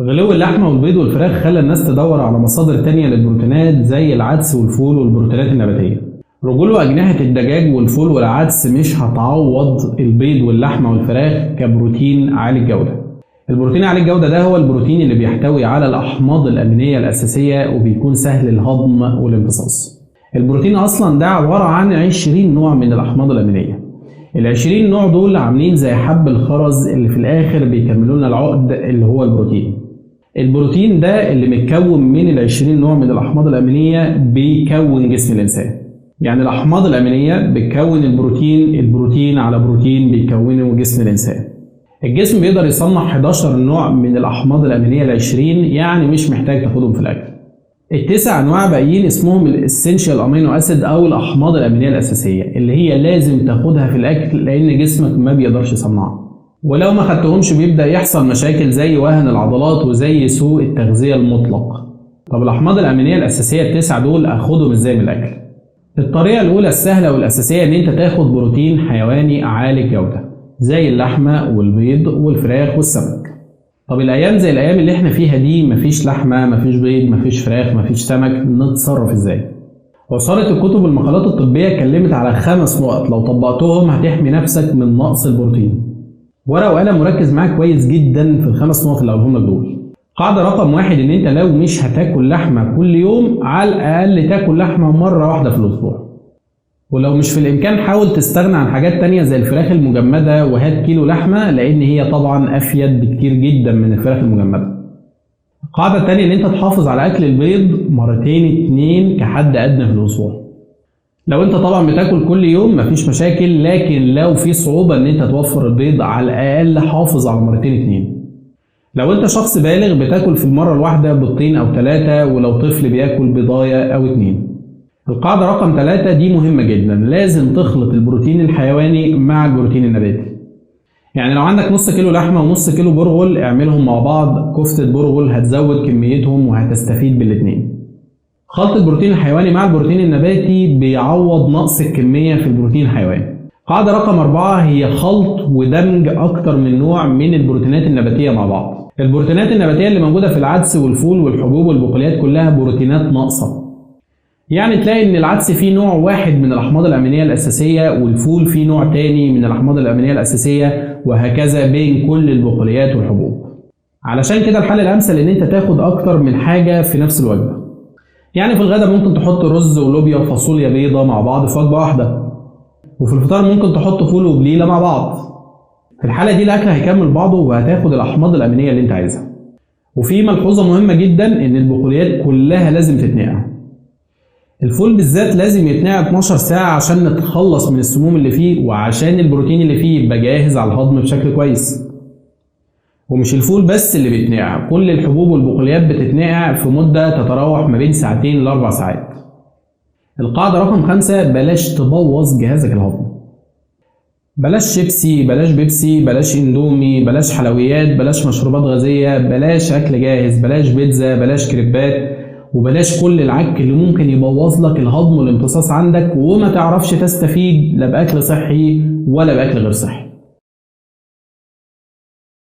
غلو اللحمة والبيض والفراخ خلى الناس تدور على مصادر تانية للبروتينات زي العدس والفول والبروتينات النباتية. رجول وأجنحة الدجاج والفول والعدس مش هتعوض البيض واللحمة والفراخ كبروتين عالي الجودة. البروتين عالي الجودة ده هو البروتين اللي بيحتوي على الأحماض الأمينية الأساسية وبيكون سهل الهضم والامتصاص. البروتين أصلا ده عبارة عن 20 نوع من الأحماض الأمينية. ال20 نوع دول عاملين زي حب الخرز اللي في الآخر بيكملوا لنا العقد اللي هو البروتين. البروتين ده اللي متكون من ال20 نوع من الأحماض الأمينية بيكون جسم الإنسان. يعني الأحماض الأمينية بتكون البروتين على بروتين بيكونه جسم الإنسان. الجسم بيقدر يصنع 11 نوع من الأحماض الأمينية ال20، يعني مش محتاج تاخدهم في الأكل. ال9 أنواع باقيين اسمهم الاسينشال امينو اسيد أو الأحماض الأمينية الأساسية اللي هي لازم تاخدها في الأكل لأن جسمك ما بيقدرش يصنعها. ولو ما خدتهمش بيبدأ يحصل مشاكل زي وهن العضلات وزي سوء التغذية المطلق. طب الأحماض الأمينية الأساسية ال9 دول أخدهم إزاي من الأكل؟ الطريقة الأولى السهلة والأساسية إن أنت تاخد بروتين حيواني عالي الجودة زي اللحمة والبيض والفراخ والسمك. طب الأيام زي الأيام اللي احنا فيها دي مفيش لحمة مفيش بيض مفيش فراخ مفيش سمك، نتصرف إزاي؟ وصارت الكتب والمقالات الطبية اتكلمت على 5 نقط لو طبقتهم هتحمي نفسك من نقص البروتين. ورقة وقلم مركز معاك كويس جدا في ال5 نقط اللي هقولهم لك دول. قاعدة رقم 1 إن أنت لو مش هتاكل لحمة كل يوم على الأقل تاكل لحمة مرة واحدة في الأسبوع. ولو مش في الإمكان حاول تستغنى عن حاجات تانية زي الفراخ المجمدة وهات كيلو لحمة لأن هي طبعا أفيد بكتير جدا من الفراخ المجمدة. القاعدة التانية إن أنت تحافظ على أكل البيض مرتين 2 كحد أدنى في الأسبوع. لو أنت طبعا بتاكل كل يوم مفيش مشاكل، لكن لو في صعوبة إن أنت توفر البيض على الأقل حافظ على مرتين 2. لو أنت شخص بالغ بتاكل في المرة الواحدة بيضتين أو 3، ولو طفل بياكل بيضاية أو 2. القاعدة رقم 3 دي مهمة جدا، لازم تخلط البروتين الحيواني مع البروتين النباتي. يعني لو عندك نص كيلو لحمة ونص كيلو برغل اعملهم مع بعض كفتة برغل، هتزود كميتهم وهتستفيد بالاتنين. خلط البروتين الحيواني مع البروتين النباتي بيعوض نقص الكمية في البروتين الحيواني. قاعدة رقم 4 هي خلط ودمج أكتر من نوع من البروتينات النباتية مع بعض. البروتينات النباتية اللي موجودة في العدس والفول والحبوب والبقوليات كلها بروتينات ناقصة. يعني تلاقي ان العدس فيه نوع واحد من الاحماض الامينيه الاساسيه والفول فيه نوع تاني من الاحماض الامينيه الاساسيه، وهكذا بين كل البقوليات والحبوب. علشان كده الحل الامثل ان انت تاخد اكتر من حاجه في نفس الوجبه. يعني في الغداء ممكن تحط رز ولوبيا وفاصوليا بيضاء مع بعض في وجبه واحده، وفي الفطار ممكن تحط فول وبليله مع بعض. في الحاله دي الاكل هيكمل بعضه وهتاخد الاحماض الامينيه اللي انت عايزها. وفي ملحوظه مهمه جدا ان البقوليات كلها لازم تتنقع. الفول بالذات لازم يتنقع 12 ساعة عشان نتخلص من السموم اللي فيه وعشان البروتين اللي فيه يبقى جاهز على الهضم بشكل كويس. ومش الفول بس اللي بيتنقع، كل الحبوب والبقوليات بتتنقع في مدة تتراوح ما بين 2 ل4 ساعات. القاعدة رقم 5 بلاش تبوظ جهازك الهضمي. بلاش شيبسي، بلاش بيبسي، بلاش اندومي، بلاش حلويات، بلاش مشروبات غازية، بلاش أكل جاهز، بلاش بيتزا، بلاش كريبات، وبلاش كل العك اللي ممكن يبوظ لك الهضم والامتصاص عندك وما تعرفش تستفيد لا بأكل صحي ولا بأكل غير صحي.